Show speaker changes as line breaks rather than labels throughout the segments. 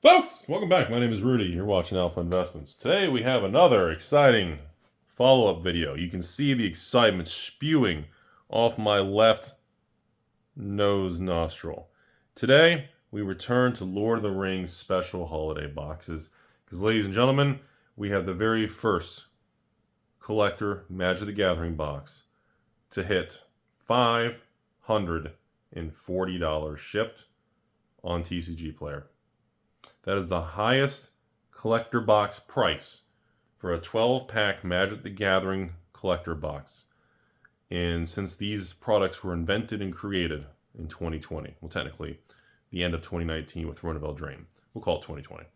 Folks, welcome back. My name is Rudy. You're watching Alpha Investments. Today we have another exciting follow-up video. You can see the excitement spewing off my left nose nostril. Today we return to Lord of the Rings special holiday boxes because, ladies and gentlemen, we have the very first collector Magic the Gathering box to hit $540 shipped on TCG Player. That is the highest collector box price for a 12-pack Magic the Gathering collector box. And since these products were invented and created in 2020, well, technically, the end of 2019 with Throne of Eldraine. We'll call it 2020.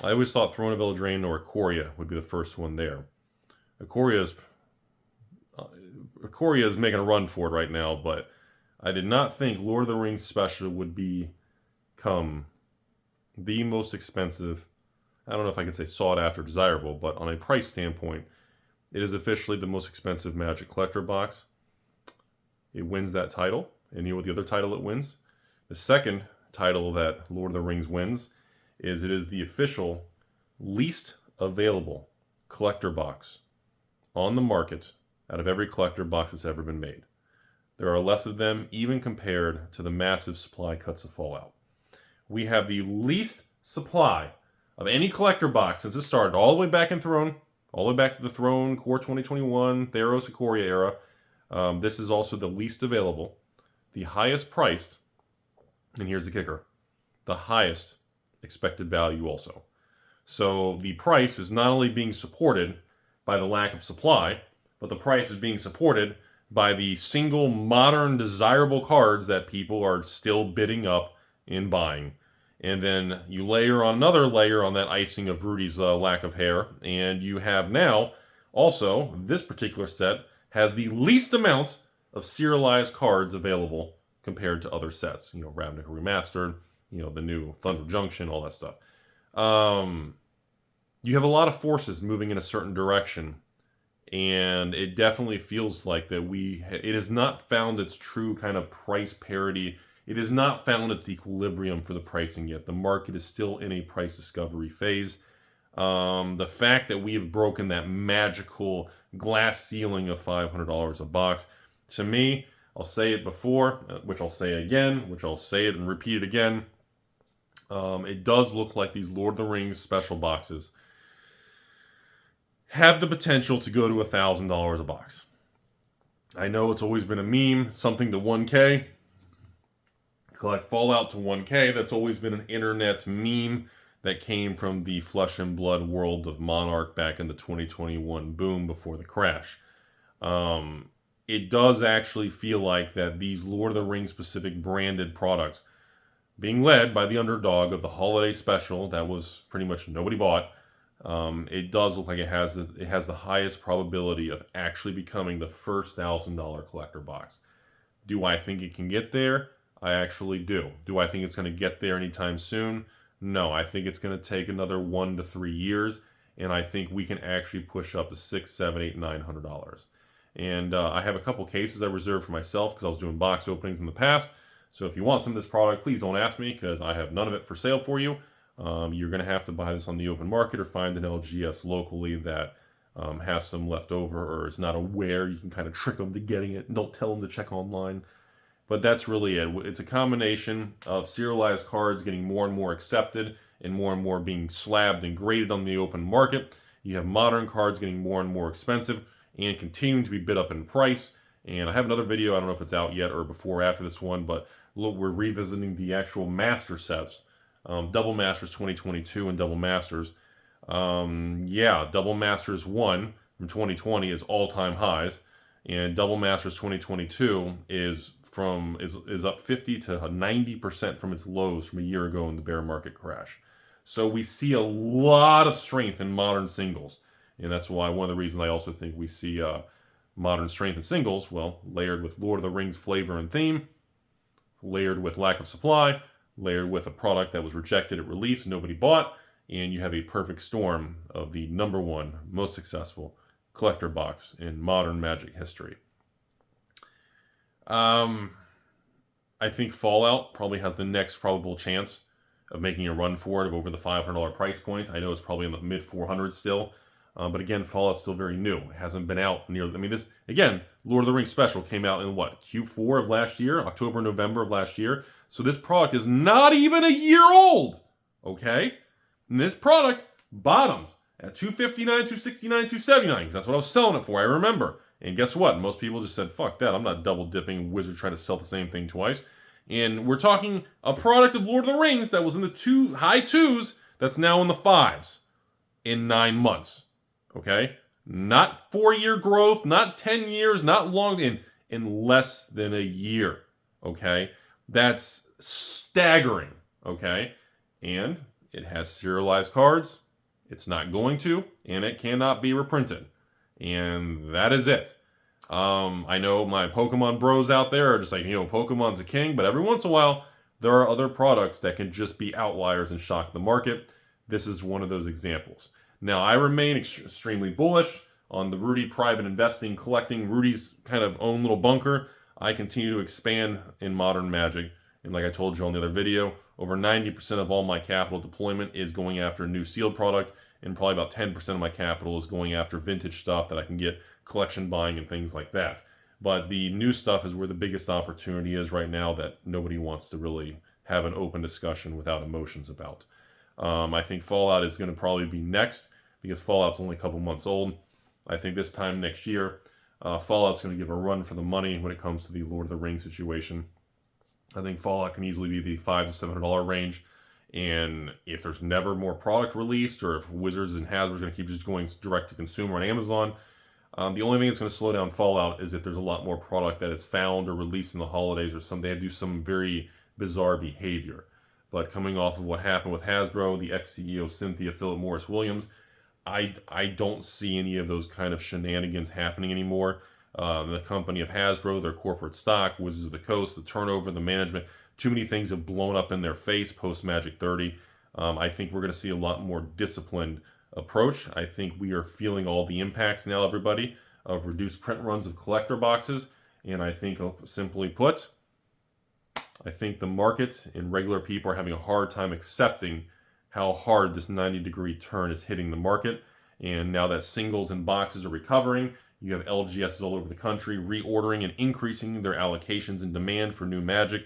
I always thought Throne of Eldraine or Ikoria would be the first one there. Ikoria is making a run for it right now, but I did not think Lord of the Rings Special would become the most expensive. I don't know if I could say sought after, desirable, but on a price standpoint, it is officially the most expensive Magic collector box. It wins that title, and you know what the other title it wins? The second title that Lord of the Rings wins is it is the official least available collector box on the market out of every collector box that's ever been made. There are less of them, even compared to the massive supply cuts of Fallout. We have the least supply of any collector box since it started, all the way back in Throne, all the way back to the Throne, Core 2021, Theros, Ikoria era. This is also the least available, the highest priced, and here's the kicker, the highest expected value also. So the price is not only being supported by the lack of supply, but the price is being supported by the single modern desirable cards that people are still bidding up and buying. And then you layer on another layer on that icing of Rudy's lack of hair, and you have now also this particular set has the least amount of serialized cards available compared to other sets. You know, Ravnica Remastered, you know, the new Thunder Junction, all that stuff. You have a lot of forces moving in a certain direction, and it definitely feels like that it has not found its true kind of price parity. It has not found its equilibrium for the pricing yet. The market is still in a price discovery phase. The fact that we have broken that magical glass ceiling of $500 a box, to me, I'll say it before, which I'll say again, which I'll say it and repeat it again. It does look like these Lord of the Rings special boxes have the potential to go to $1,000 a box. I know it's always been a meme, something to 1K. Collect Fallout to 1K. That's always been an internet meme that came from the flesh and blood world of Monarch back in the 2021 boom before the crash. It does actually feel like that these Lord of the Rings specific branded products, being led by the underdog of the holiday special that was pretty much nobody bought, it does look like it has the highest probability of actually becoming the first $1,000 collector box. Do I think it can get there? I actually do. Do I think it's going to get there anytime soon? No, I think it's going to take another 1 to 3 years, and I think we can actually push up to $600, $700, $800, $900. And I have a couple cases I reserved for myself because I was doing box openings in the past. So if you want some of this product, please don't ask me because I have none of it for sale for you. You're going to have to buy this on the open market or find an LGS locally that has some left over or is not aware. You can kind of trick them to getting it and don't tell them to check online. But that's really it. It's a combination of serialized cards getting more and more accepted and more being slabbed and graded on the open market. You have modern cards getting more and more expensive and continuing to be bid up in price. And I have another video, I don't know if it's out yet or before or after this one, but look, we're revisiting the actual Master sets. Double Masters 2022 and Double Masters. Double Masters 1 from 2020 is all-time highs. And Double Masters 2022 is up 50 to 90% from its lows from a year ago in the bear market crash. So we see a lot of strength in modern singles, and that's why one of the reasons I also think we see modern strength in singles, well, layered with Lord of the Rings flavor and theme, layered with lack of supply, layered with a product that was rejected at release and nobody bought, and you have a perfect storm of the #1 most successful collector box in modern Magic history. I I think Fallout probably has the next probable chance of making a run for it of over the $500 price point. I know it's probably in the mid 400s still. But again, Fallout's still very new. It hasn't been out near. I mean, this again, Lord of the Rings special came out in what, Q4 of last year, October, November of last year. So this product is not even a year old. Okay, and this product bottomed at $259, $269, $279 because that's what I was selling it for. I remember. And guess what? Most people just said, "Fuck that! I'm not double dipping." Wizard trying to sell the same thing twice. And we're talking a product of Lord of the Rings that was in the high twos that's now in the fives in 9 months. Okay? Not 4-year growth, not 10 years, not long, in less than a year. Okay? That's staggering. Okay? And it has serialized cards. It's not going to, and it cannot be reprinted. And that is it. I know my Pokemon bros out there are just like, Pokemon's a king, but every once in a while, there are other products that can just be outliers and shock the market. This is one of those examples. Now, I remain extremely bullish on the Rudy private investing, collecting Rudy's kind of own little bunker. I continue to expand in modern Magic. And like I told you on the other video, over 90% of all my capital deployment is going after a new sealed product, and probably about 10% of my capital is going after vintage stuff that I can get collection buying and things like that. But the new stuff is where the biggest opportunity is right now that nobody wants to really have an open discussion without emotions about. I think Fallout is going to probably be next because Fallout's only a couple months old. I think this time next year, Fallout's going to give a run for the money when it comes to the Lord of the Rings situation. I think Fallout can easily be the $500 to $700 range. And if there's never more product released, or if Wizards and Hasbro's going to keep just going direct to consumer on Amazon, the only thing that's going to slow down Fallout is if there's a lot more product that is found or released in the holidays, or they do some very bizarre behavior. But coming off of what happened with Hasbro, the ex-CEO Cynthia Philip Morris Williams, I don't see any of those kind of shenanigans happening anymore. The company of Hasbro, their corporate stock, Wizards of the Coast, the turnover, the management, too many things have blown up in their face post-Magic 30. I think we're going to see a lot more disciplined approach. I think we are feeling all the impacts now, everybody, of reduced print runs of collector boxes. And I think, simply put, I think the market and regular people are having a hard time accepting how hard this 90-degree turn is hitting the market. And now that singles and boxes are recovering, you have LGSs all over the country reordering and increasing their allocations and demand for new Magic.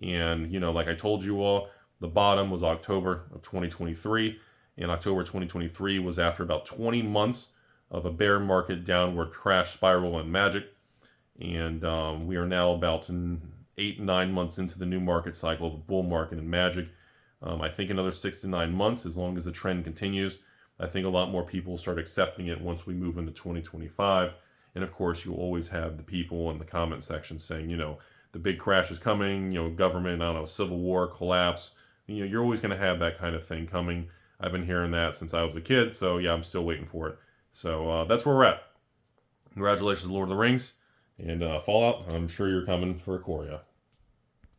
And, like I told you all, the bottom was October of 2023. And October 2023 was after about 20 months of a bear market downward crash spiral in Magic. And we are now about 8-9 months into the new market cycle of a bull market in Magic. I think another 6 to 9 months, as long as the trend continues, I think a lot more people will start accepting it once we move into 2025. And of course, you'll always have the people in the comment section saying, the big crash is coming, government, civil war, collapse. You're always going to have that kind of thing coming. I've been hearing that since I was a kid, so yeah, I'm still waiting for it. So that's where we're at. Congratulations, Lord of the Rings, and Fallout. I'm sure you're coming for Ikoria.